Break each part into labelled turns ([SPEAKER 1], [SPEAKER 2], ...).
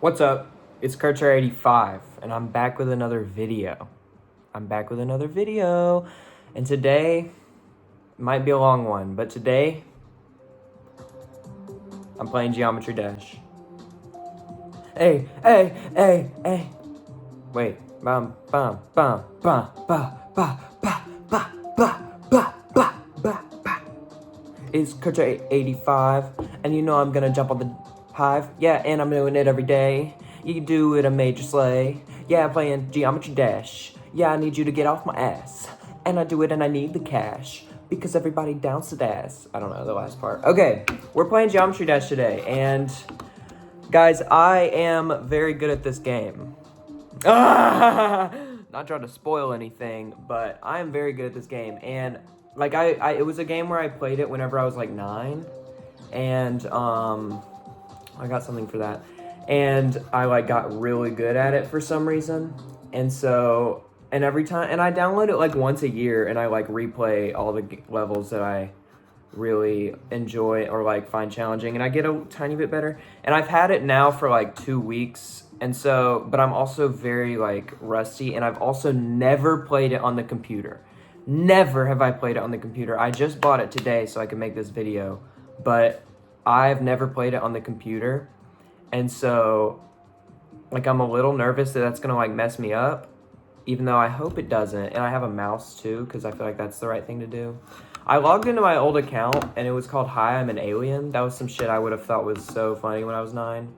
[SPEAKER 1] What's up? It's Kurcher85, and I'm back with another video. And today might be a long one, but today I'm playing Geometry Dash. Hey. Wait. Bum, bum, bum, bum, ba, ba, ba, ba, ba, ba, ba, ba, ba. It's Kurcher85, and you know I'm gonna jump on the hive. Yeah, and I'm doing it every day. You can do it a major sleigh. Yeah, playing Geometry Dash. Yeah, I need you to get off my ass. And I do it and I need the cash. Because everybody downs to dash. I don't know the last part. Okay, we're playing Geometry Dash today. And guys, I am very good at this game. Not trying to spoil anything, but I am very good at this game. And like it was a game where I played it whenever I was like 9. And I got something for that. And I like got really good at it for some reason. And so, and every time, and I download it like once a year and I like replay all the levels that I really enjoy or like find challenging, and I get a tiny bit better. And I've had it now for like 2 weeks. And so, but I'm also very like rusty, and I've also never played it on the computer. Never have I played it on the computer. I just bought it today so I can make this video, but I've never played it on the computer. And so, like, I'm a little nervous that that's gonna, like, mess me up, even though I hope it doesn't. And I have a mouse, too, because I feel like that's the right thing to do. I logged into my old account, and it was called Hi, I'm an Alien. That was some shit I would have thought was so funny when I was 9.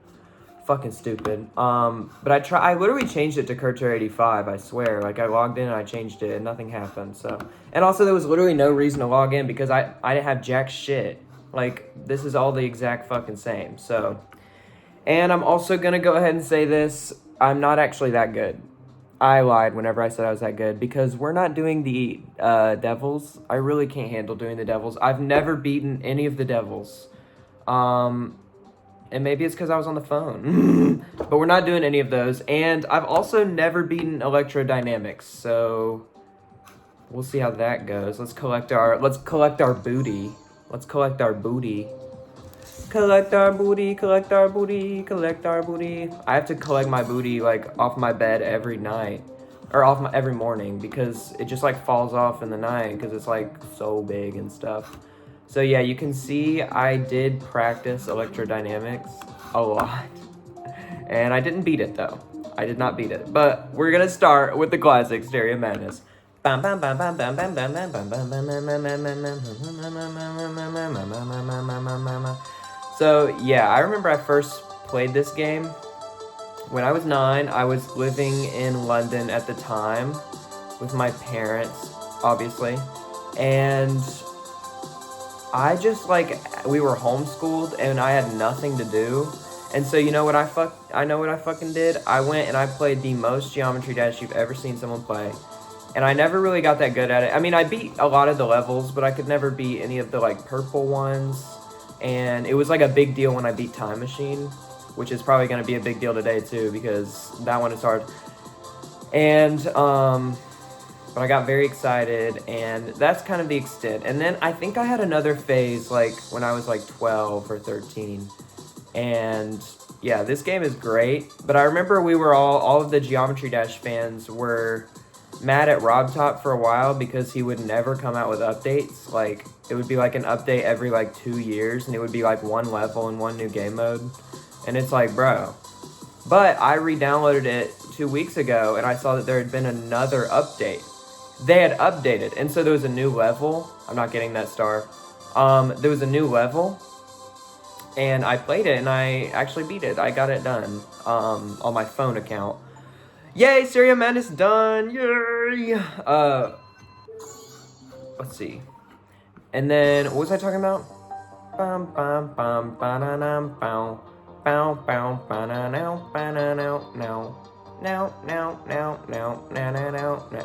[SPEAKER 1] Fucking stupid. But I literally changed it to Kurcher85, I swear. Like, I logged in and I changed it, and nothing happened, so. And also, there was literally no reason to log in, because I didn't have jack shit. Like, this is all the exact fucking same, so. And I'm also gonna go ahead and say this, I'm not actually that good. I lied whenever I said I was that good, because we're not doing the devils. I really can't handle doing the devils. I've never beaten any of the devils. And maybe it's because I was on the phone. But we're not doing any of those. And I've also never beaten electrodynamics, so we'll see how that goes. Let's collect our booty. Collect our booty, collect our booty. I have to collect my booty, like, off my bed every night. Or every morning, because it just, like, falls off in the night, because it's, like, so big and stuff. So, yeah, you can see I did practice electrodynamics a lot. And I didn't beat it, though. I did not beat it. But we're gonna start with the classic Stereo Madness. So, yeah, I remember I first played this game when I was 9. I was living in London at the time with my parents, obviously. And I just, like, we were homeschooled and I had nothing to do. And so, you know what I know what I fucking did? I went and I played the most Geometry Dash you've ever seen someone play. And I never really got that good at it. I mean, I beat a lot of the levels, but I could never beat any of the, like, purple ones. And it was, like, a big deal when I beat Time Machine, which is probably going to be a big deal today, too, because that one is hard. And, but I got very excited, and that's kind of the extent. And then I think I had another phase, like, when I was, like, 12 or 13. And, yeah, this game is great. But I remember we were all of the Geometry Dash fans were mad at RobTop for a while because he would never come out with updates. Like, it would be like an update every like 2 years, and it would be like one level and one new game mode. And it's like, bro. But I re-downloaded it 2 weeks ago, and I saw that there had been another update. They had updated, and so there was a new level. I'm not getting that star. There was a new level, and I played it, and I actually beat it. I got it done on my phone account. Yay, Stereo Madness done! Yay! Let's see. And then, what was I talking about? Bum bum bum ba-da-dum bow. Bow bow ba-da-now ba-da-now now. Now.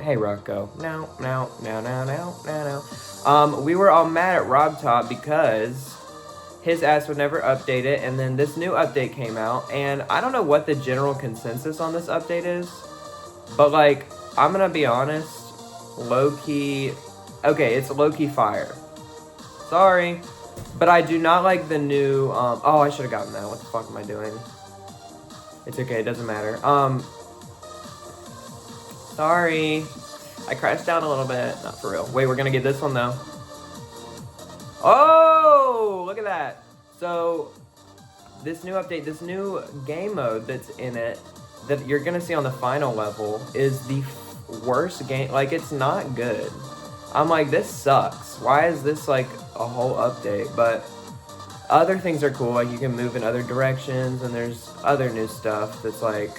[SPEAKER 1] Hey Rocco. Now. We were all mad at RobTop because his ass would never update it, and then this new update came out, and I don't know what the general consensus on this update is, but, like, I'm gonna be honest, low-key, okay, it's low-key fire. Sorry, but I do not like the new, oh, I should have gotten that, what the fuck am I doing? It's okay, it doesn't matter. Sorry. I crashed down a little bit. Not for real. Wait, we're gonna get this one though. Oh, look at that. So, this new update, this new game mode that's in it, that you're gonna see on the final level, is the worst game. Like, it's not good. I'm like, this sucks. Why is this like a whole update? But other things are cool. Like, you can move in other directions, and there's other new stuff that's like,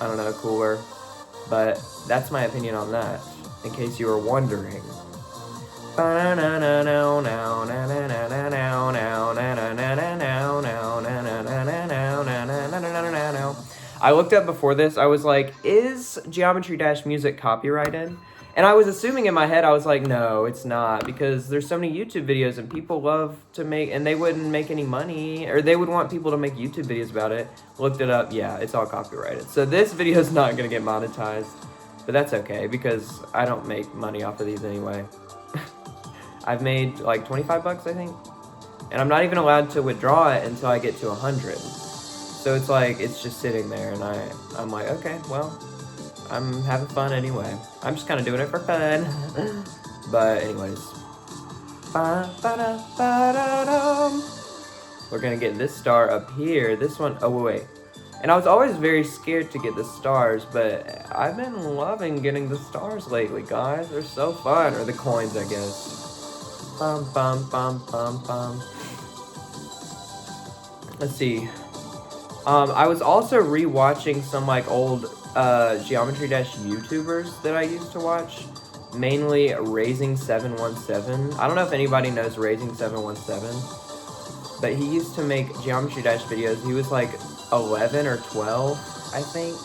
[SPEAKER 1] I don't know, cooler. But that's my opinion on that, in case you were wondering. I looked up before this, I was like, is Geometry Dash music copyrighted? And I was assuming in my head, I was like, no, it's not, because there's so many YouTube videos and people love to make, and they wouldn't make any money, or they would want people to make YouTube videos about it. Looked it up, yeah, it's all copyrighted. So this video is not gonna get monetized, but that's okay, because I don't make money off of these anyway. I've made like 25 bucks, I think. And I'm not even allowed to withdraw it until I get to 100. So it's like, it's just sitting there, and I'm like, okay, well, I'm having fun anyway. I'm just kind of doing it for fun. But anyways. We're gonna get this star up here. This one, oh wait. And I was always very scared to get the stars, but I've been loving getting the stars lately, guys. They're so fun. Or the coins, I guess. Bum, bum, bum, bum, bum. Let's see. I was also re-watching some like old Geometry Dash YouTubers that I used to watch, mainly Raising717. I don't know if anybody knows Raising717, but he used to make Geometry Dash videos. He was like 11 or 12, I think,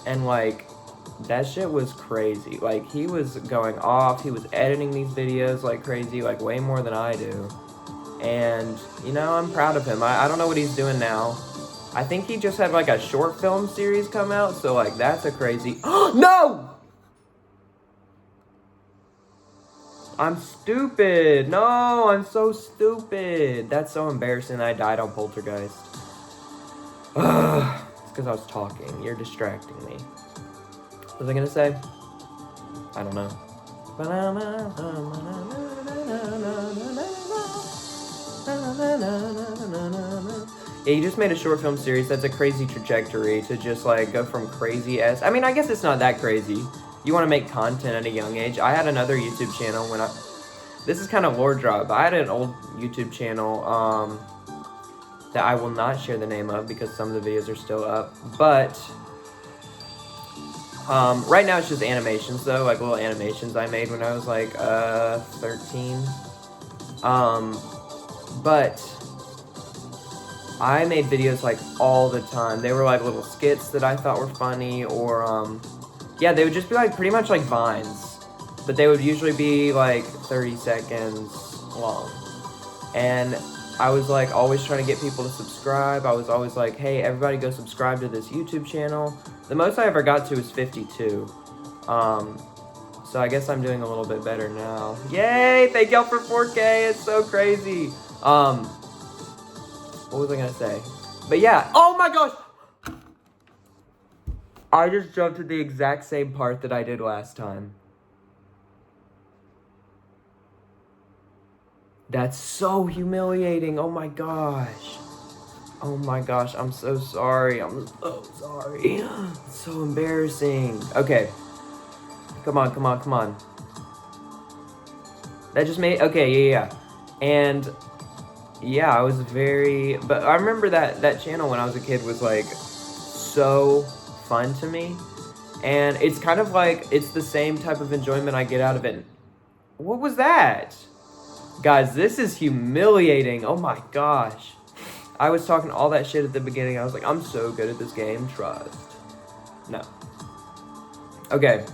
[SPEAKER 1] and like that shit was crazy. Like, he was going off, he was editing these videos like crazy, like way more than I do, and you know, I'm proud of him. I don't know what he's doing now. I think he just had like a short film series come out, so like that's a crazy. No! I'm stupid. No, I'm so stupid. That's so embarrassing. I died on Poltergeist. It's because I was talking. You're distracting me. What was I gonna say? I don't know. Yeah, you just made a short film series. That's a crazy trajectory to just like go from crazy as. I mean, I guess it's not that crazy. You want to make content at a young age. I had another YouTube channel when I. This is kind of lore drop. I had an old YouTube channel that I will not share the name of because some of the videos are still up. But right now it's just animations though, like little animations I made when I was like 13. But I made videos like all the time. They were like little skits that I thought were funny, or yeah, they would just be like pretty much like vines, but they would usually be like 30 seconds long. And I was like always trying to get people to subscribe. I was always like, hey, everybody go subscribe to this YouTube channel. The most I ever got to was 52. So I guess I'm doing a little bit better now. Yay! Thank y'all for 4K. It's so crazy. What was I gonna say? But yeah. Oh my gosh! I just jumped to the exact same part that I did last time. That's so humiliating. Oh my gosh. Oh my gosh. I'm so sorry. I'm so sorry. It's so embarrassing. Okay. Come on, come on, come on. That just made... Okay, yeah. And... yeah, I was very... But I remember that channel when I was a kid was, like, so fun to me. And it's kind of like... it's the same type of enjoyment I get out of it. What was that? Guys, this is humiliating. Oh my gosh. I was talking all that shit at the beginning. I was like, I'm so good at this game. Trust. No. Okay.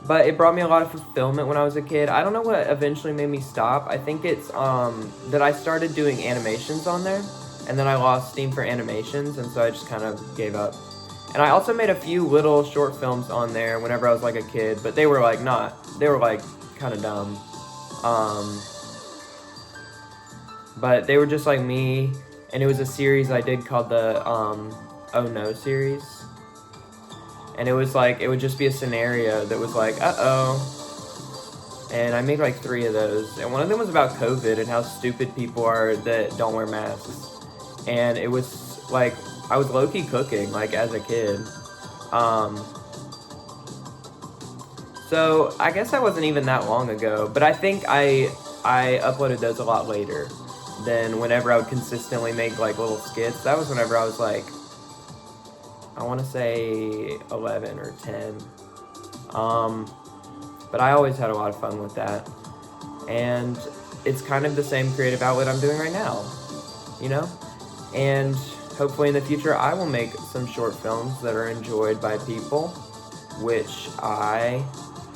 [SPEAKER 1] But it brought me a lot of fulfillment when I was a kid. I don't know what eventually made me stop. I think it's that I started doing animations on there, and then I lost steam for animations, and so I just kind of gave up. And I also made a few little short films on there whenever I was like a kid, but they were like they were like kind of dumb. But they were just like me, and it was a series I did called the Oh No series. And it was like, it would just be a scenario that was like, uh-oh. And I made like 3 of those. And one of them was about COVID and how stupid people are that don't wear masks. And it was like, I was low-key cooking, like, as a kid. So I guess that wasn't even that long ago. But I think I uploaded those a lot later than whenever I would consistently make, like, little skits. That was whenever I was, like, I want to say 11 or 10. But I always had a lot of fun with that. And it's kind of the same creative outlet I'm doing right now, you know? And hopefully in the future I will make some short films that are enjoyed by people, which I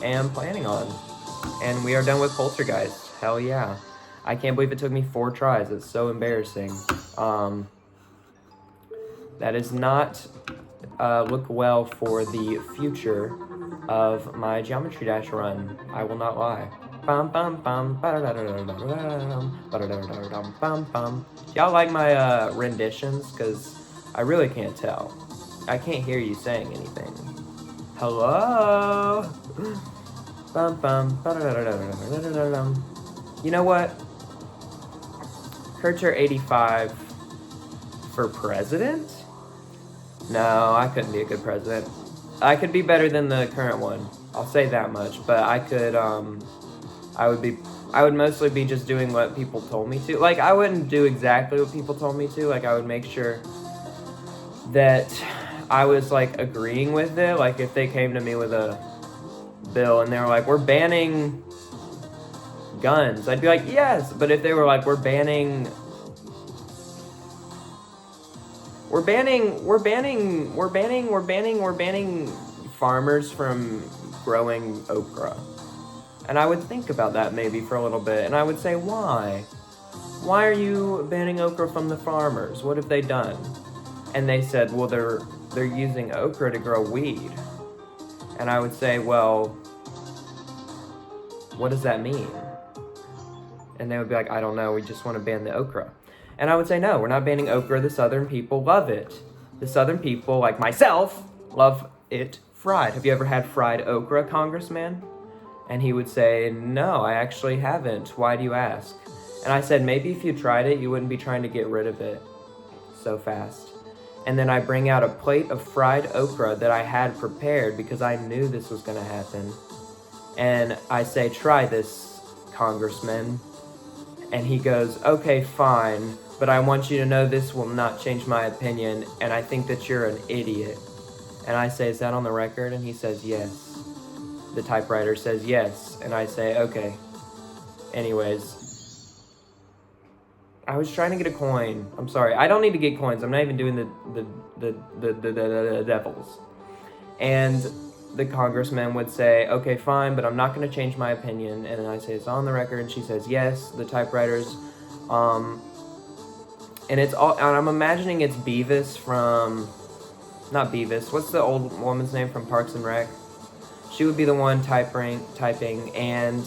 [SPEAKER 1] am planning on. And we are done with Poltergeist. Hell yeah. I can't believe it took me 4 tries. It's so embarrassing. That is not look well for the future of my Geometry Dash run. I will not lie. Y'all like my renditions? Because I really can't tell. I can't hear you saying anything. Hello? You know what? Kurtzer 85 for president? No, I couldn't be a good president. I could be better than the current one. I'll say that much. But I could, I would mostly be just doing what people told me to. Like, I wouldn't do exactly what people told me to. Like, I would make sure that I was, like, agreeing with it. Like, if they came to me with a bill and they were like, we're banning guns, I'd be like, yes. But if they were like, we're banning farmers from growing okra. And I would think about that maybe for a little bit, and I would say, why? Why are you banning okra from the farmers? What have they done? And they said, well, they're using okra to grow weed. And I would say, well, what does that mean? And they would be like, I don't know, we just want to ban the okra. And I would say, no, we're not banning okra. The Southern people love it. The Southern people, like myself, love it fried. Have you ever had fried okra, Congressman? And he would say, no, I actually haven't. Why do you ask? And I said, maybe if you tried it, you wouldn't be trying to get rid of it so fast. And then I bring out a plate of fried okra that I had prepared because I knew this was going to happen. And I say, try this, Congressman. And he goes, okay, fine, but I want you to know this will not change my opinion, and I think that you're an idiot. And I say, is that on the record? And he says, yes. The typewriter says yes, and I say, okay. Anyways, I was trying to get a coin. I'm sorry, I don't need to get coins. I'm not even doing the devils. And the congressman would say, okay, fine, but I'm not going to change my opinion. And then I say, it's on the record, and she says, yes, the typewriters. And it's all, and I'm imagining it's Beavis from, not Beavis, what's the old woman's name from Parks and Rec? She would be the one typing, and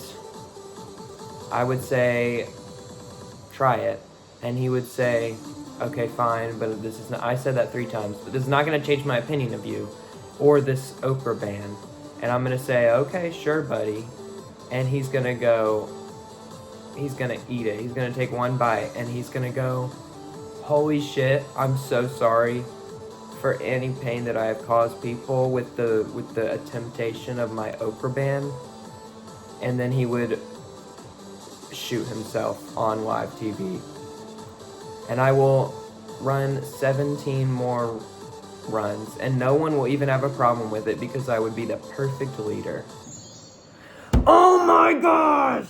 [SPEAKER 1] I would say, try it. And he would say, okay, fine, but this is not, I said that 3 times, but this is not going to change my opinion of you or this okra ban. And I'm going to say, okay, sure, buddy. And he's going to go, he's going to eat it. He's going to take one bite, and he's going to go, holy shit, I'm so sorry for any pain that I have caused people with the temptation of my okra ban. And then he would shoot himself on live TV. And I will run 17 more runs, and no one will even have a problem with it because I would be the perfect leader. Oh my gosh!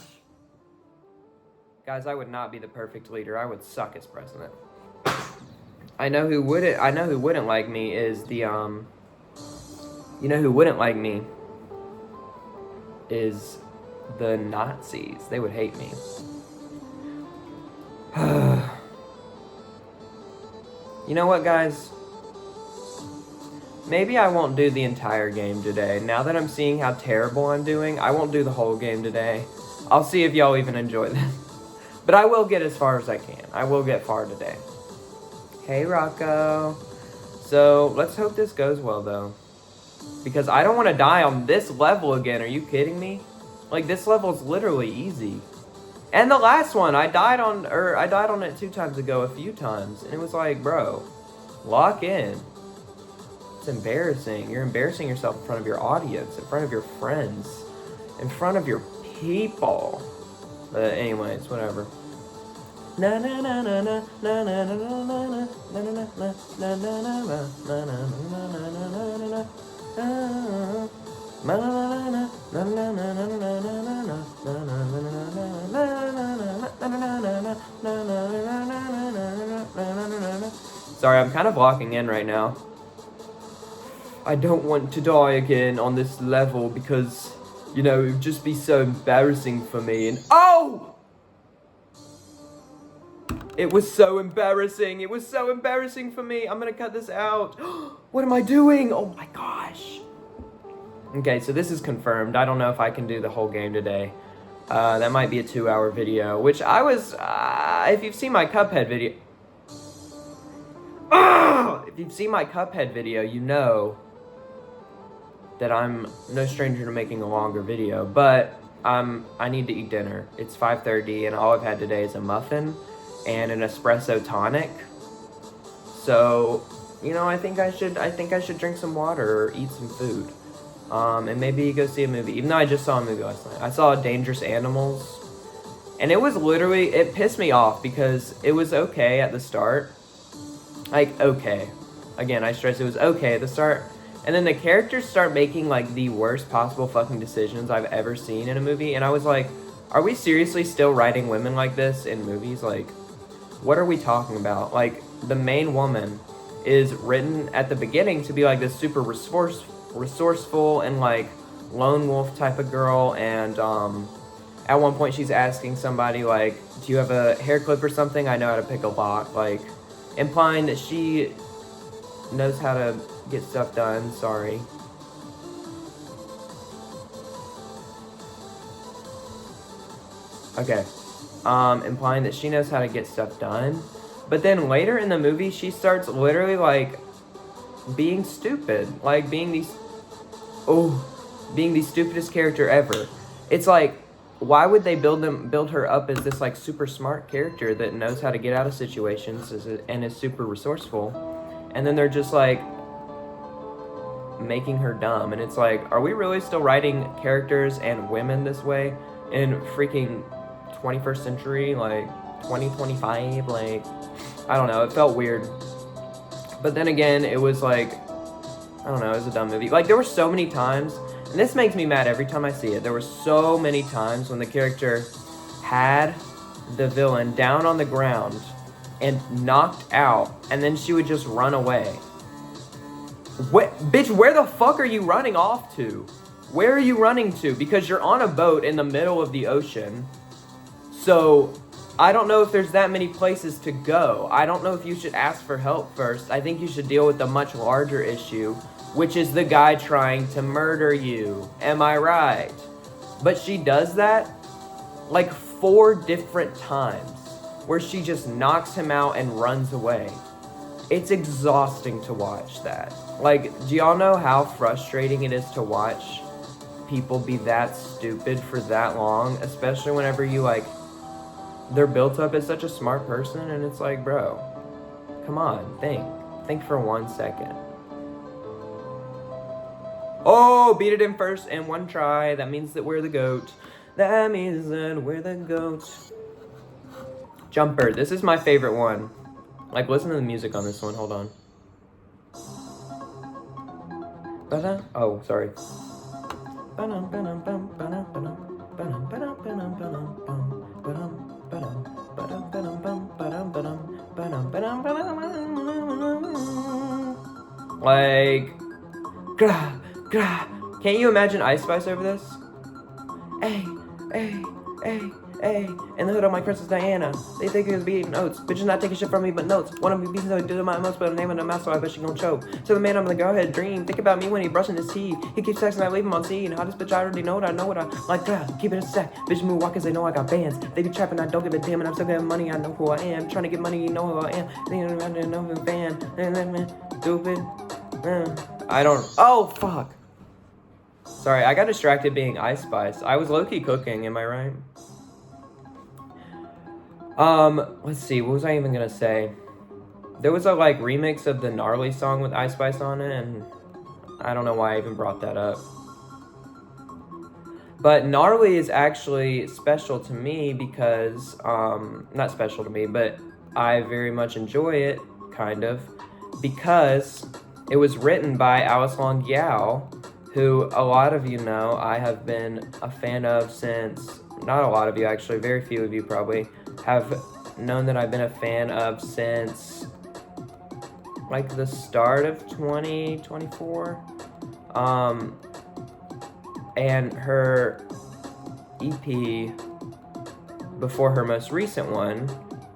[SPEAKER 1] Guys, I would not be the perfect leader. I would suck as president. I know who wouldn't like me is the, you know who wouldn't like me is the Nazis. They would hate me. You know what, guys? Maybe I won't do the entire game today. Now that I'm seeing how terrible I'm doing, I won't do the whole game today. I'll see if y'all even enjoy this. But I will get as far as I can. I will get far today. Hey, Rocco. So let's hope this goes well though, because I don't want to die on this level again. Are you kidding me? Like, this level is literally easy. And the last one, I died on it 2 times ago, a few times, and it was like, bro, lock in. It's embarrassing. You're embarrassing yourself in front of your audience, in front of your friends, in front of your people. But anyways, whatever. Na na na na na na na na na na na. Sorry, I'm kind of locking in right now. I don't want to die again on this level because, you know, it would just be so embarrassing for me. And oh! It was so embarrassing. It was so embarrassing for me. I'm gonna cut this out. What am I doing? Oh my gosh. Okay, so this is confirmed. I don't know if I can do the whole game today. That might be a 2-hour video, which I was, if you've seen my Cuphead video, if you've seen my Cuphead video, you know that I'm no stranger to making a longer video, but I need to eat dinner. It's 5:30 and all I've had today is a muffin and an espresso tonic. So, you know, I think I should drink some water or eat some food. And maybe go see a movie, even though I just saw a movie last night. I saw Dangerous Animals, and it was literally, it pissed me off because it was okay at the start. Like, okay. Again, I stress it was okay at the start. And then the characters start making, like, the worst possible fucking decisions I've ever seen in a movie. And I was like, are we seriously still writing women like this in movies? Like, what are we talking about? Like, the main woman is written at the beginning to be, like, this super resourceful and, like, lone wolf type of girl. And, at one point she's asking somebody, like, do you have a hair clip or something? I know how to pick a lock. Like, implying that she knows how to get stuff done. Sorry. Okay. Implying that she knows how to get stuff done. But then later in the movie, she starts literally, like, being stupid. Like, being the stupidest character ever. It's like, why would they build her up as this, like, super smart character that knows how to get out of situations and is super resourceful? And then they're just, like, making her dumb. And it's like, are we really still writing characters and women this way in freaking 21st century, like 2025? Like, I don't know, it felt weird. But then again, it was like, I don't know, it was a dumb movie. Like, there were so many times, and this makes me mad every time I see it, there were so many times when the character had the villain down on the ground and knocked out, and then she would just run away. What, bitch, where the fuck are you running off to? Where are you running to? Because you're on a boat in the middle of the ocean. So, I don't know if there's that many places to go. I don't know if you should ask for help first. I think you should deal with the much larger issue, which is the guy trying to murder you. Am I right? But she does that like 4 different times, where she just knocks him out and runs away. It's exhausting to watch that. Like, do y'all know how frustrating it is to watch people be that stupid for that long? Especially whenever you, like, they're built up as such a smart person, and it's like, bro, come on, think for 1 second. Oh, beat it in first in 1 try. That means that we're the GOAT. That means that we're the GOAT. Jumper, this is my favorite one. Like, listen to the music on this one, hold on. Oh, sorry. Like, grah, grah. Can't you imagine Ice Spice over this? Hey, hey, hey, Hey, in the hood, I'm like Princess Diana. They think it's be eating oats. Bitches not taking shit from me, but notes. Wanna be beaten, so I do my most, but the name of the mouth, so I bet she gon' choke. So the man, I'm gonna go ahead, dream. Think about me when he brushing his teeth. He keeps texting, I leave him on scene. Hottest bitch, I already know what I like. Keep it a sec. Bitches move walk 'cause they know I got bands. They be trapping, I don't give a damn, and I'm still getting money. I know who I am. Trying to get money, you know who I am. I don't know who fan. Stupid. I don't. Oh fuck. Sorry, I got distracted being Ice Spice. I was low-key cooking, am I right? Let's see, what was I even gonna say? There was a, like, remix of the Gnarly song with Ice Spice on it, and I don't know why I even brought that up. But Gnarly is actually special to me because, not special to me, but I very much enjoy it, kind of, because it was written by Alice Long Yao, who a lot of you know I have been a fan of since, not a lot of you actually, very few of you probably, have known that I've been a fan of since like the start of 2024. And her EP before her most recent one,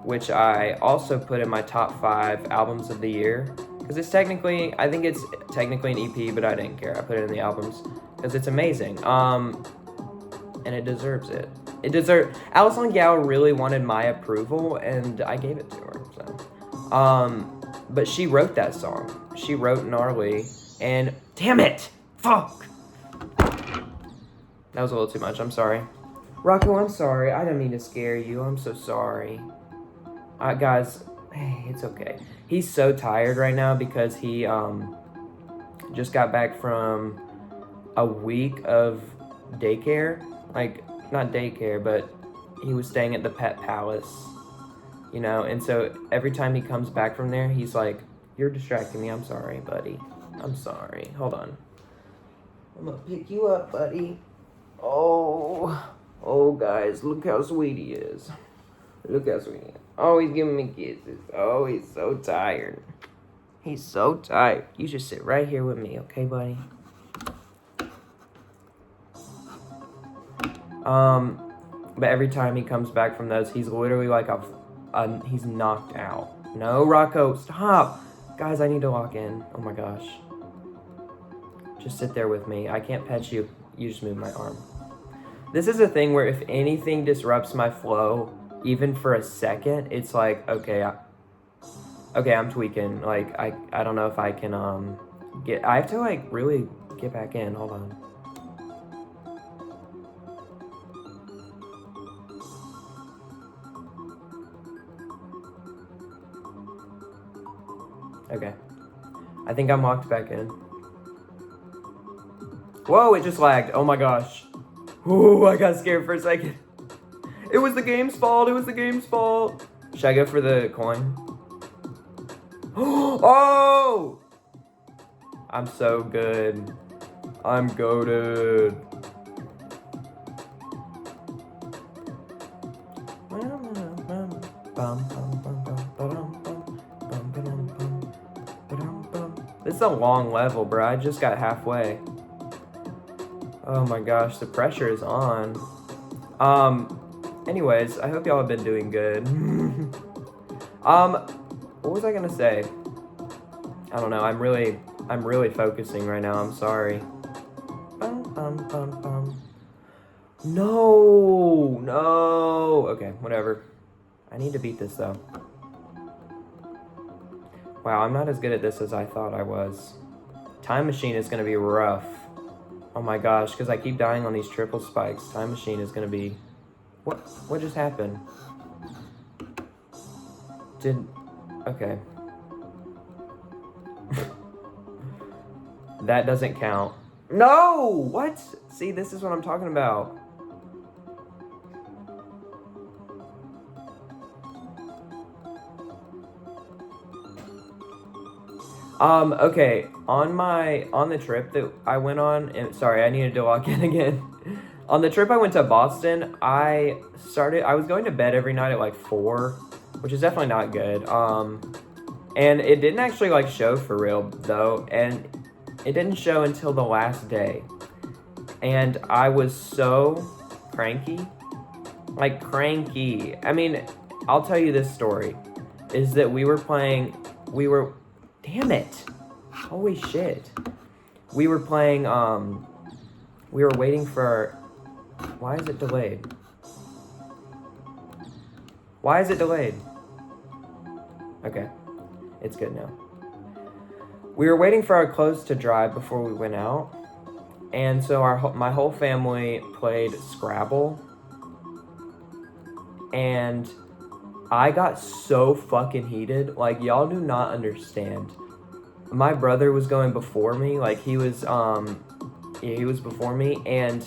[SPEAKER 1] which I also put in my top 5 albums of the year, because it's technically, I think it's technically an EP, but I didn't care. I put it in the albums because it's amazing. And it deserves it. Alice Long Yao really wanted my approval, and I gave it to her. So, but she wrote that song. She wrote Gnarly, and damn it, fuck. That was a little too much. I'm sorry, Rocco. I'm sorry. I didn't mean to scare you. I'm so sorry. Guys, hey, it's okay. He's so tired right now because he just got back from a week of daycare. Like, not daycare, but he was staying at the Pet Palace, you know, and so every time he comes back from there, he's like, you're distracting me. I'm sorry, buddy. I'm sorry. Hold on. I'm gonna pick you up, buddy. Oh, guys, look how sweet he is. Look how sweet he is. Oh, he's giving me kisses. Oh, he's so tired. He's so tired. You just sit right here with me, okay, buddy? But every time he comes back from those, he's literally like he's knocked out. No, Rocco, stop. Guys, I need to lock in. Oh my gosh. Just sit there with me. I can't pet you. You just move my arm. This is a thing where if anything disrupts my flow, even for a second, it's like, okay, I'm tweaking. Like, I don't know if I can, I have to, like, really get back in. Hold on. Okay. I think I'm locked back in. Whoa, it just lagged. Oh my gosh. Ooh, I got scared for a second. It was the game's fault. It was the game's fault. Should I go for the coin? Oh! I'm so good. I'm goated. This is a long level, bro. I just got halfway. Oh my gosh, the pressure is on. Anyways, I hope y'all have been doing good. What was I gonna say? I don't know. I'm really focusing right now. I'm sorry. No. Okay, whatever. I need to beat this though. Wow, I'm not as good at this as I thought I was. Time Machine is gonna be rough. Oh my gosh, because I keep dying on these triple spikes. Time Machine is gonna be... What just happened? Okay. That doesn't count. No! What? See, this is what I'm talking about. Okay, on the trip that I went on, and sorry, I needed to log in again. On the trip I went to Boston, I was going to bed every night at like 4, which is definitely not good. And it didn't actually like show for real though, and it didn't show until the last day. And I was so cranky Like, cranky. I mean, I'll tell you this story. Is that damn it. Holy shit. We were playing, we were waiting for, why is it delayed? Why is it delayed? Okay, it's good now. We were waiting for our clothes to dry before we went out. And so my whole family played Scrabble. And I got so fucking heated. Like, y'all do not understand. My brother was going before me. Like, he was before me. And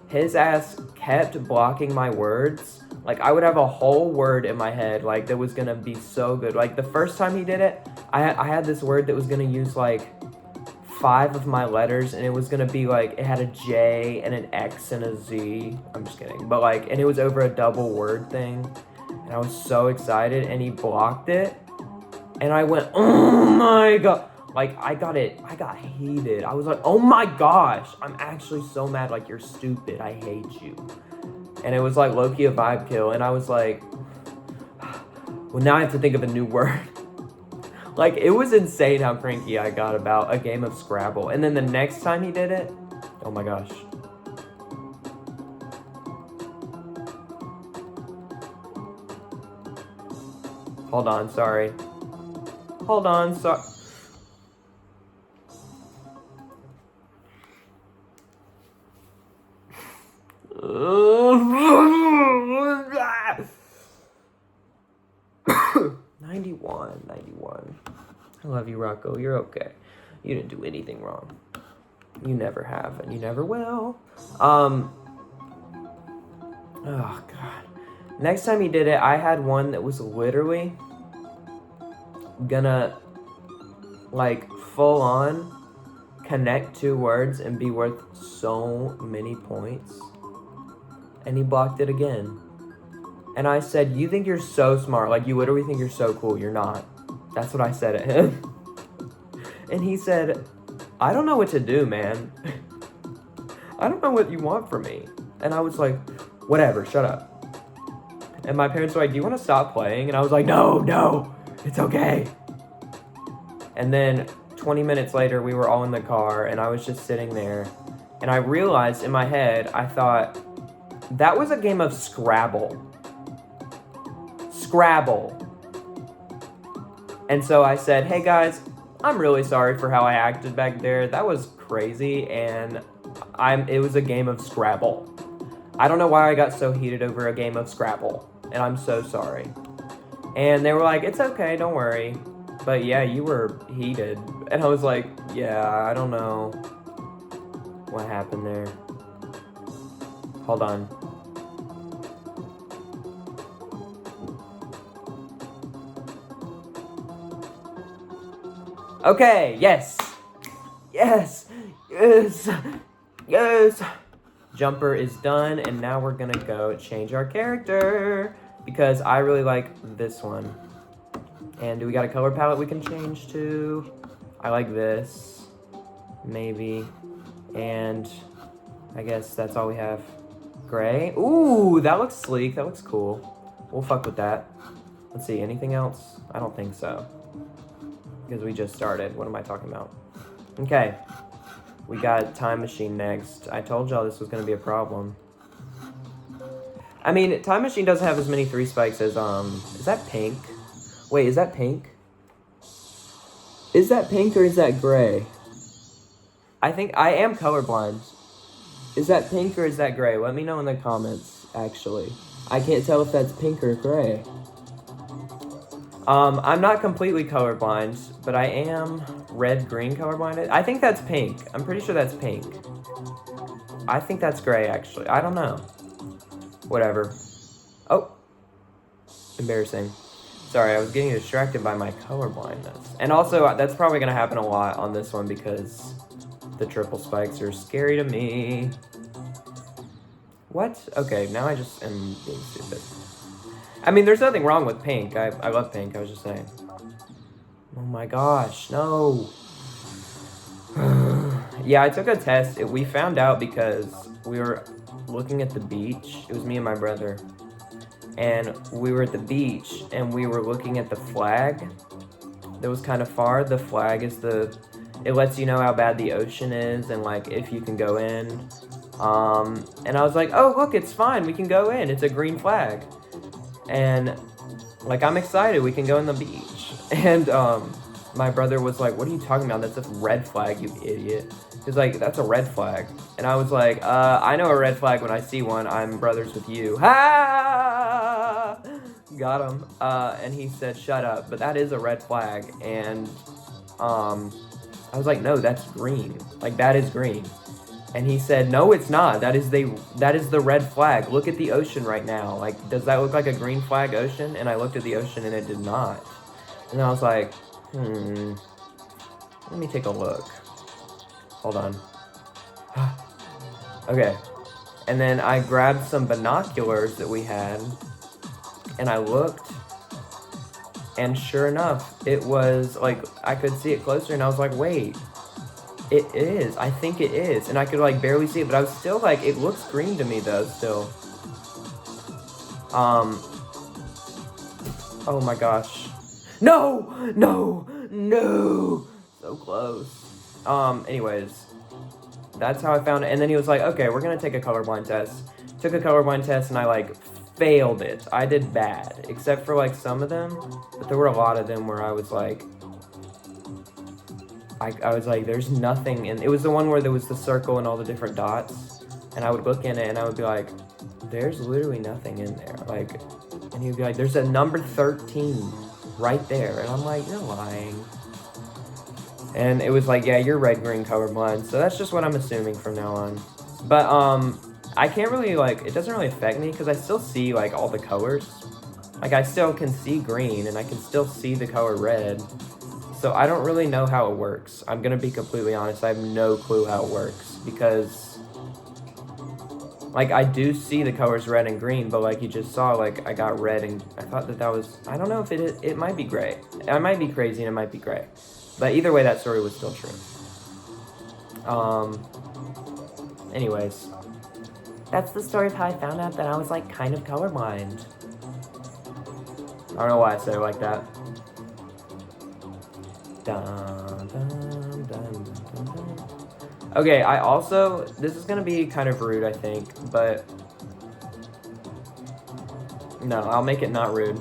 [SPEAKER 1] his ass kept blocking my words. Like, I would have a whole word in my head, like, that was gonna be so good. Like, the first time he did it, I had this word that was gonna use, like, 5 of my letters, and it was gonna be, like, it had a J and an X and a Z. I'm just kidding. But, like, and it was over a double word thing. And I was so excited, and he blocked it. And I went, oh my God. Like, I got heated. I was like, oh my gosh. I'm actually so mad. Like, you're stupid. I hate you. And it was like low-key a vibe kill. And I was like, well, now I have to think of a new word. Like, it was insane how cranky I got about a game of Scrabble. And then the next time he did it, oh my gosh. Hold on, sorry. Hold on, sorry. $91. I love you, Rocco. You're okay. You didn't do anything wrong. You never have, and you never will. Oh, God. Next time he did it, I had one that was literally gonna, like, full on connect 2 words and be worth so many points. And he blocked it again. And I said, you think you're so smart. Like, you literally think you're so cool. You're not. That's what I said at him. And he said, I don't know what to do, man. I don't know what you want from me. And I was like, whatever, shut up. And my parents were like, do you want to stop playing? And I was like, no, it's okay. And then 20 minutes later, we were all in the car, and I was just sitting there. And I realized in my head, I thought, that was a game of Scrabble. Scrabble. And so I said, hey guys, I'm really sorry for how I acted back there. That was crazy, and it was a game of Scrabble. I don't know why I got so heated over a game of Scrabble, and I'm so sorry. And they were like, it's okay, don't worry. But yeah, you were heated. And I was like, yeah, I don't know what happened there. Hold on. Okay, yes. Jumper is done, and now we're gonna go change our character because I really like this one. And do we got a color palette we can change to? I like this, maybe. And I guess that's all we have. Gray. Ooh, that looks sleek. That looks cool. We'll fuck with that. Let's see, anything else? I don't think so. Because we just started. What am I talking about? Okay. We got Time Machine next. I told y'all this was going to be a problem. I mean, Time Machine doesn't have as many 3 spikes as, is that pink? Wait, is that pink? Is that pink or is that gray? I think I am colorblind. Is that pink or is that gray? Let me know in the comments, actually. I can't tell if that's pink or gray. I'm not completely colorblind, but I am red-green colorblind. I think that's pink. I'm pretty sure that's pink. I think that's gray, actually. I don't know. Whatever. Oh. Embarrassing. Sorry, I was getting distracted by my colorblindness. And also, that's probably going to happen a lot on this one because the triple spikes are scary to me. What? Okay, now I just am being stupid. I mean, there's nothing wrong with pink. I love pink, I was just saying. Oh my gosh, no. Yeah, I took a test. We found out because we were looking at the beach. It was me and my brother. and we were at the beach, and we were looking at the flag that was kind of far. The flag is it lets you know how bad the ocean is and like if you can go in. And I was like, oh look, it's fine, we can go in. It's a green flag, and like I'm excited, we can go in the beach. And my brother was like, what are you talking about? That's a red flag, you idiot. He's like, that's a red flag. And I was like, I know a red flag when I see one. I'm brothers with you. Ha! Got him. And he said, shut up. But that is a red flag. And I was like, no, that's green. Like, that is green. And he said, no, it's not. That is the red flag. Look at the ocean right now. Like, does that look like a green flag ocean? And I looked at the ocean and it did not. And I was like, let me take a look. Hold on. Okay. And then I grabbed some binoculars that we had, and I looked, and sure enough, it was, like, I could see it closer, and I was like, wait, it is. I think it is. And I could, like, barely see it, but I was still, like, it looks green to me, though, still. Oh my gosh. No! No! No! So close. Anyways, that's how I found it. And then he was like, okay, we're gonna take a colorblind test. Took a colorblind test and I like failed it. I did bad, except for like some of them, but there were a lot of them where I was like, I was like, there's nothing. And it was the one where there was the circle and all the different dots. And I would look in it and I would be like, there's literally nothing in there. Like, and he'd be like, there's a number 13 right there. And I'm like, you're lying. And it was like, yeah, you're red-green colorblind. So that's just what I'm assuming from now on. But, I can't really, like, it doesn't really affect me because I still see, like, all the colors. Like, I still can see green and I can still see the color red. So I don't really know how it works. I'm going to be completely honest. I have no clue how it works because, like, I do see the colors red and green, but like you just saw, like, I got red and I thought that was, I don't know if it might be gray. I might be crazy and it might be gray. But either way, that story was still true. Anyways, that's the story of how I found out that I was, like, kind of colorblind. I don't know why I said it like that. Dun, dun, dun, dun, dun. Okay, I also, this is gonna be kind of rude, I think, but no, I'll make it not rude.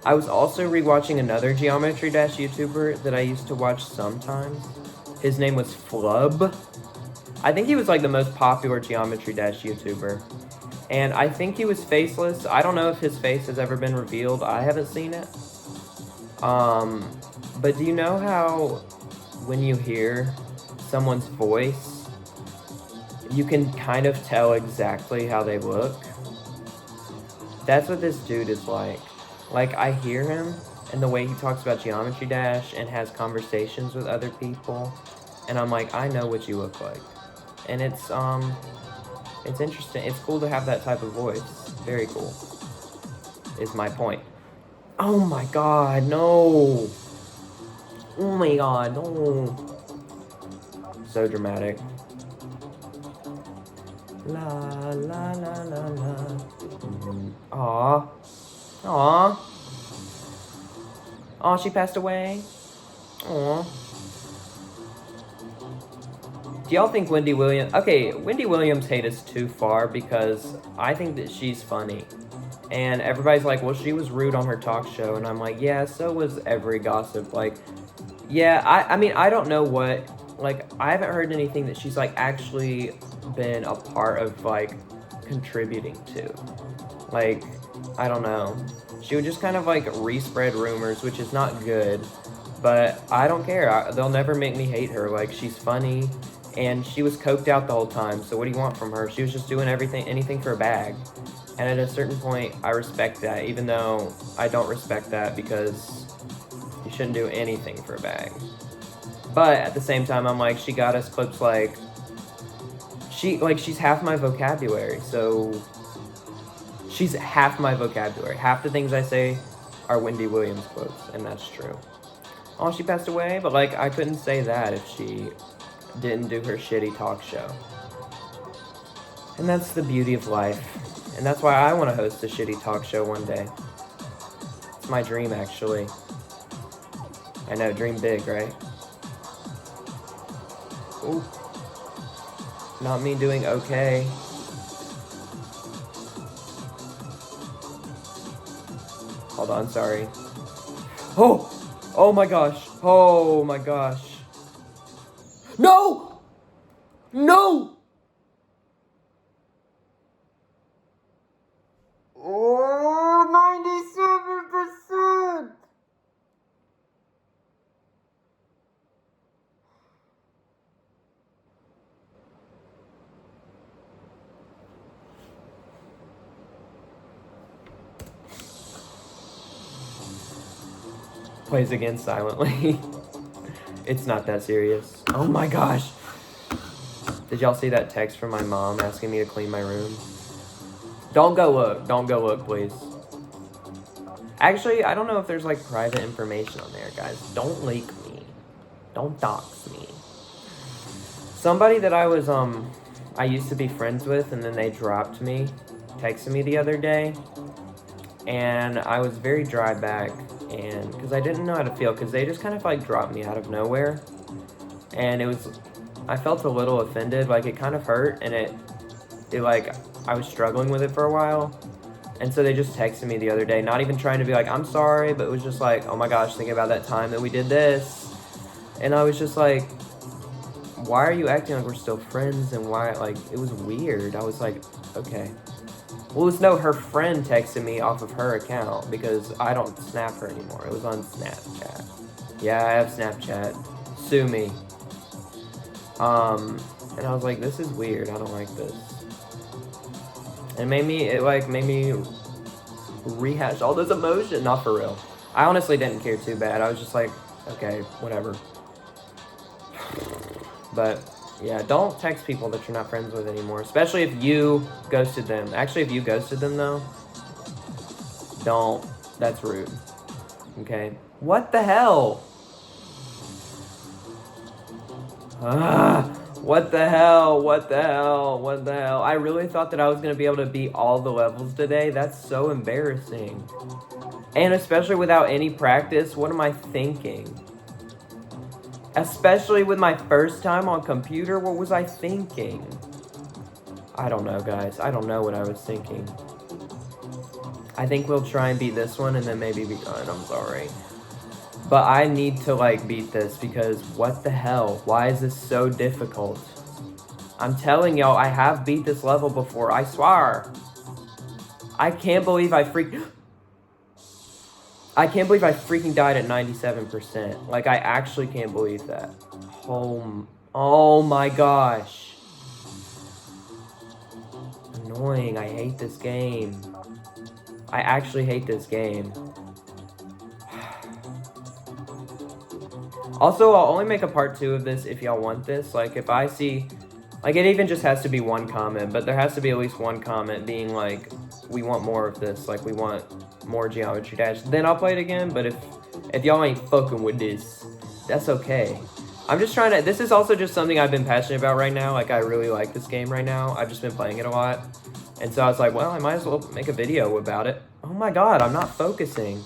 [SPEAKER 1] I was also rewatching another Geometry Dash YouTuber that I used to watch sometimes. His name was Flub. I think he was like the most popular Geometry Dash YouTuber. And I think he was faceless. I don't know if his face has ever been revealed. I haven't seen it. But do you know how when you hear someone's voice, you can kind of tell exactly how they look? That's what this dude is like. Like, I hear him and the way he talks about Geometry Dash and has conversations with other people, and I'm like, I know what you look like. And it's interesting. It's cool to have that type of voice. Very cool, is my point. Oh my god, no. Oh my god, no. So dramatic. La, la, la, la, la. Aww. Aww. Aw, she passed away. Aw. Do y'all think Wendy Williams... Okay, Wendy Williams' hate is too far because I think that she's funny. And everybody's like, well, she was rude on her talk show. And I'm like, yeah, so was every gossip. Like, yeah, I mean, I don't know what... Like, I haven't heard anything that she's, like, actually been a part of, like, contributing to. Like, I don't know. She would just kind of, like, respread rumors, which is not good. But I don't care. They'll never make me hate her. Like, she's funny. And she was coked out the whole time, so what do you want from her? She was just doing anything for a bag. And at a certain point, I respect that, even though I don't respect that because you shouldn't do anything for a bag. But at the same time, I'm like, she got us clips like, she's half my vocabulary, so she's half my vocabulary. Half the things I say are Wendy Williams quotes, and that's true. Oh, she passed away, but like, I couldn't say that if she didn't do her shitty talk show. And that's the beauty of life. And that's why I want to host a shitty talk show one day. It's my dream, actually. I know, dream big, right? Ooh. Not me doing okay. Hold on, sorry. Oh! Oh my gosh. Oh my gosh. No! No! Oh, 97%! Plays again silently. It's not that serious. Oh my gosh. Did y'all see that text from my mom asking me to clean my room? Don't go look. Don't go look, please. Actually, I don't know if there's like private information on there, guys. Don't leak me. Don't dox me. Somebody that I used to be friends with and then they dropped me, texted me the other day. And I was very dry back, and because I didn't know how to feel, because they just kind of like dropped me out of nowhere, and I felt a little offended, like it kind of hurt, and it like, I was struggling with it for a while, and so they just texted me the other day, not even trying to be like, I'm sorry, but it was just like, oh my gosh, think about that time that we did this, and I was just like, why are you acting like we're still friends, and why, like, it was weird. I was like, okay. Well, no, her friend texted me off of her account because I don't snap her anymore. It was on Snapchat. Yeah, I have Snapchat. Sue me. And I was like, this is weird. I don't like this. And it made me rehash all this emotion. Not for real. I honestly didn't care too bad. I was just like, okay, whatever. But yeah, don't text people that you're not friends with anymore, especially if you ghosted them. Actually, if you ghosted them, though, don't. That's rude. Okay? What the hell? What the hell? What the hell? What the hell? I really thought that I was going to be able to beat all the levels today. That's so embarrassing. And especially without any practice, what am I thinking? Especially with my first time on computer, what was I thinking? I don't know, guys. I don't know what I was thinking. I think we'll try and beat this one and then maybe be done. I'm sorry. But I need to, like, beat this because what the hell? Why is this so difficult? I'm telling y'all, I have beat this level before. I swear. I can't believe I freaking died at 97%. Like, I actually can't believe that. Oh my gosh. Annoying. I hate this game. I actually hate this game. Also, I'll only make a part 2 of this if y'all want this. Like, if I see... Like, it even just has to be one comment, but there has to be at least one comment being like, we want more of this. Like, we want more Geometry Dash. Then I'll play it again, but if y'all ain't fucking with this, that's okay. I'm just trying to... This is also just something I've been passionate about right now. Like, I really like this game right now. I've just been playing it a lot. And so I was like, well, I might as well make a video about it. Oh my god, I'm not focusing.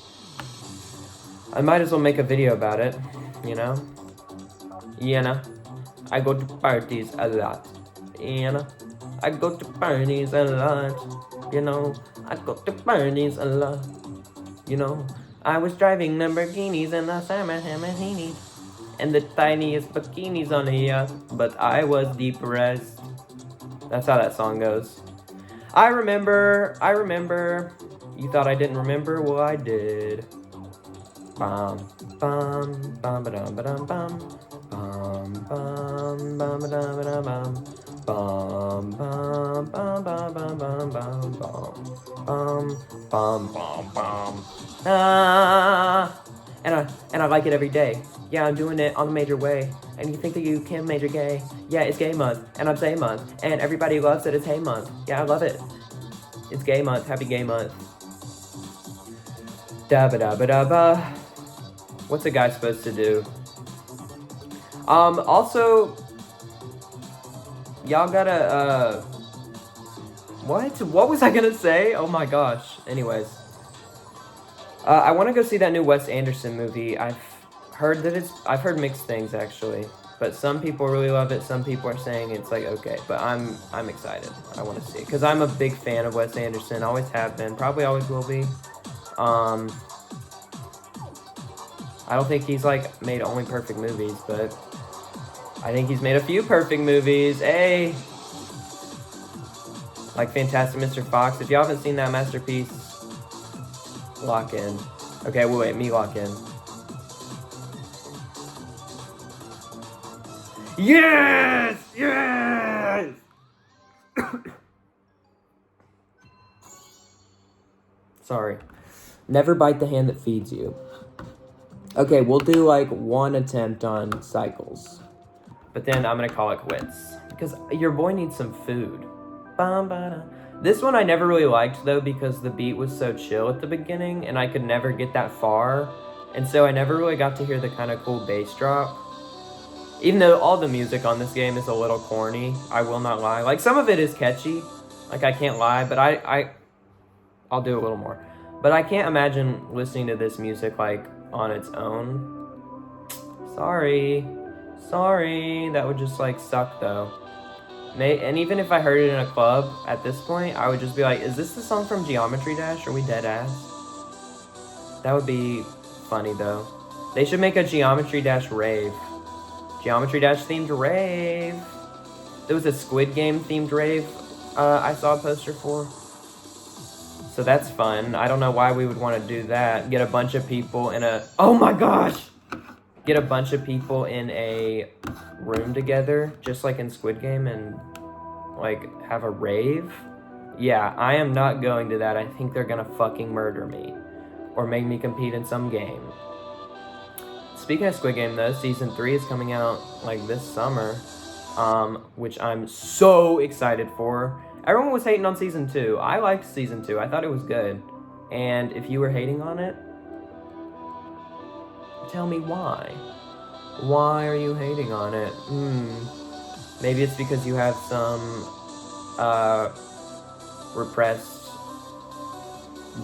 [SPEAKER 1] I might as well make a video about it, you know? You know? I go to parties a lot. You know? I go to parties a lot. You know? I go to parties a lot. You know? I was driving Lamborghinis and the summer Lamborghinis. And the tiniest bikinis on a yacht. But I was depressed. That's how that song goes. I remember. You thought I didn't remember? Well, I did. Bum, bum, bum, ba-dum, ba-dum, bum. Bum, bum, bum, ba-dum, ba-dum, bum. Bum, bum, bum, bum, bum, bum, bum, bum. Bum, bum, bum. Ah! And I like it every day. Yeah, I'm doing it on the major way. And you think that you can major gay. Yeah, it's gay month. And I'm say month. And everybody loves that it's hey month. Yeah, I love it. It's gay month. Happy gay month. Da-ba-da-ba-da-ba. What's a guy supposed to do? Also, y'all gotta, What was I gonna say? Oh my gosh. Anyways. I want to go see that new Wes Anderson movie. I've heard mixed things actually. But some people really love it. Some people are saying it's like okay. But I'm excited. I want to see it. Because I'm a big fan of Wes Anderson. Always have been. Probably always will be. I don't think he's like made only perfect movies, but I think he's made a few perfect movies. Hey! Like Fantastic Mr. Fox. If y'all haven't seen that masterpiece, lock in. Okay, wait, me lock in. Yes! Yes! Sorry. Never bite the hand that feeds you. Okay, we'll do like one attempt on cycles. But then I'm gonna call it quits. Because your boy needs some food. This one I never really liked though because the beat was so chill at the beginning and I could never get that far. And so I never really got to hear the kind of cool bass drop. Even though all the music on this game is a little corny, I will not lie. Like some of it is catchy, like I can't lie, but I'll do a little more. But I can't imagine listening to this music like on its own. Sorry, that would just like suck though. And even if I heard it in a club at this point, I would just be like, is this the song from Geometry Dash? Are we dead ass? That would be funny though. They should make a Geometry Dash rave. Geometry Dash themed rave. There was a Squid Game themed rave I saw a poster for. So that's fun. I don't know why we would want to do that. Get a bunch of people in a... Oh my gosh! Get a bunch of people in a room together, just like in Squid Game, and like have a rave. Yeah, I am not going to that. I think they're gonna fucking murder me. Or make me compete in some game. Speaking of Squid Game though, Season 3 is coming out like this summer. Which I'm so excited for. Everyone was hating on Season 2. I liked Season 2. I thought it was good. And if you were hating on it, tell me why. Why are you hating on it? Maybe it's because you have some repressed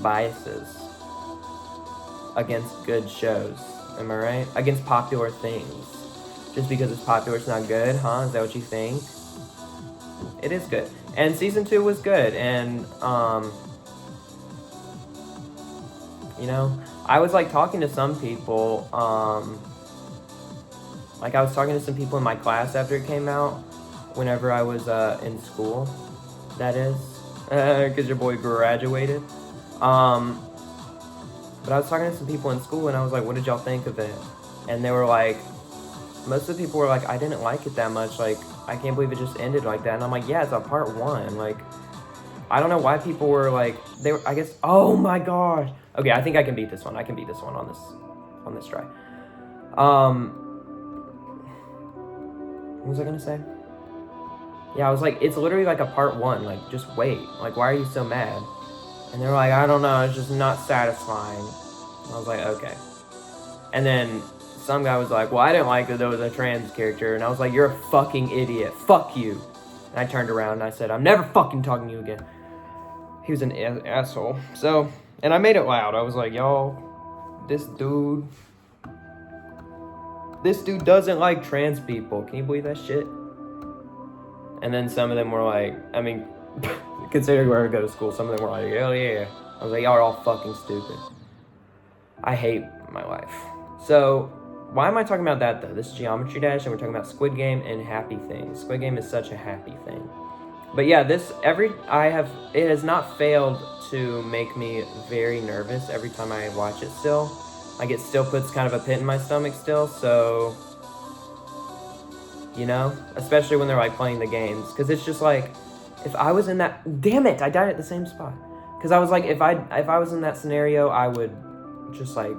[SPEAKER 1] biases against good shows. Am I right? Against popular things. Just because it's popular, it's not good, huh? Is that what you think? It is good. And Season 2 was good. And, you know, I was, like, talking to some people, like, I was talking to some people in my class after it came out, whenever I was, in school, that is, because your boy graduated, but I was talking to some people in school, and I was like, what did y'all think of it? And they were like, most of the people were like, I didn't like it that much, like, I can't believe it just ended like that. And I'm like, yeah, it's a part 1, like, I don't know why people were like, they were, I guess, oh my gosh. Okay, I think I can beat this one. I can beat this one on this try. What was I gonna say? Yeah, I was like, it's literally like a part 1, like, just wait. Like, why are you so mad? And they were like, I don't know, it's just not satisfying. And I was like, okay. And then some guy was like, well, I didn't like that there was a trans character. And I was like, you're a fucking idiot. Fuck you. And I turned around and I said, I'm never fucking talking to you again. He was an asshole. So, and I made it loud. I was like, y'all, this dude doesn't like trans people. Can you believe that shit? And then some of them were like, I mean, considering where I go to school, some of them were like, hell yeah. I was like, y'all are all fucking stupid. I hate my life. So, why am I talking about that though? This is Geometry Dash and we're talking about Squid Game and happy things. Squid Game is such a happy thing. But yeah, it has not failed to make me very nervous every time I watch it still. Like it still puts kind of a pit in my stomach still, so, you know, especially when they're like playing the games. Cause it's just like, if I was in that, damn it, I died at the same spot. Cause I was like, if I was in that scenario, I would just like,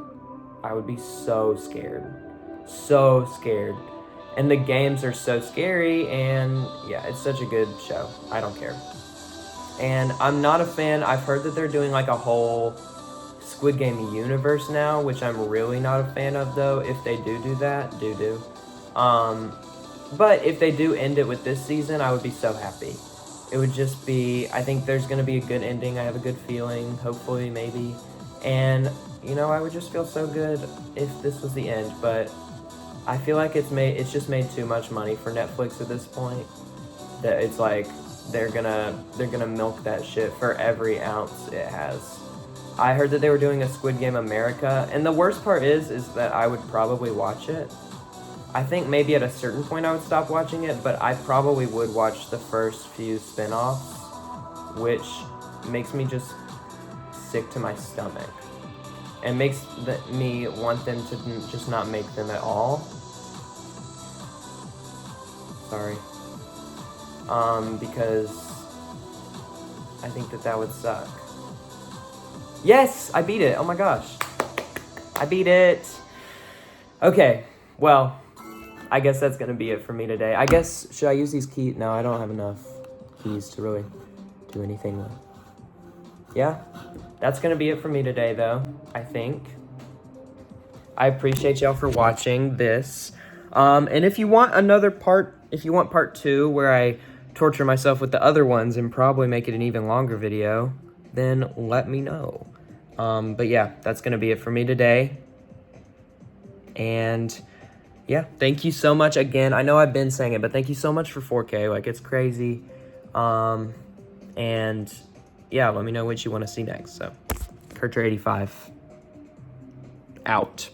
[SPEAKER 1] I would be so scared. So scared. And the games are so scary, and yeah, it's such a good show. I don't care. And I'm not a fan. I've heard that they're doing like a whole Squid Game universe now, which I'm really not a fan of though. If they do that, But if they do end it with this season, I would be so happy. it would just be, I think there's going to be a good ending. I have a good feeling, hopefully, maybe. And, you know, I would just feel so good if this was the end. But I feel like it's just made too much money for Netflix at this point. That it's like they're gonna milk that shit for every ounce it has. I heard that they were doing a Squid Game America, and the worst part is that I would probably watch it. I think maybe at a certain point I would stop watching it, but I probably would watch the first few spin-offs, which makes me just sick to my stomach. And makes me want them to just not make them at all. Sorry. Because I think that would suck. Yes! I beat it! Oh my gosh. I beat it! Okay, well, I guess that's gonna be it for me today. I guess, should I use these keys? No, I don't have enough keys to really do anything with. Yeah, that's gonna be it for me today, though, I think. I appreciate y'all for watching this. And if you want another part, if you want part 2, where I torture myself with the other ones and probably make it an even longer video, then let me know. But yeah, that's gonna be it for me today. And yeah, thank you so much again. I know I've been saying it, but thank you so much for 4K. Like, it's crazy. And yeah, let me know what you want to see next. So, Kurcher85 out.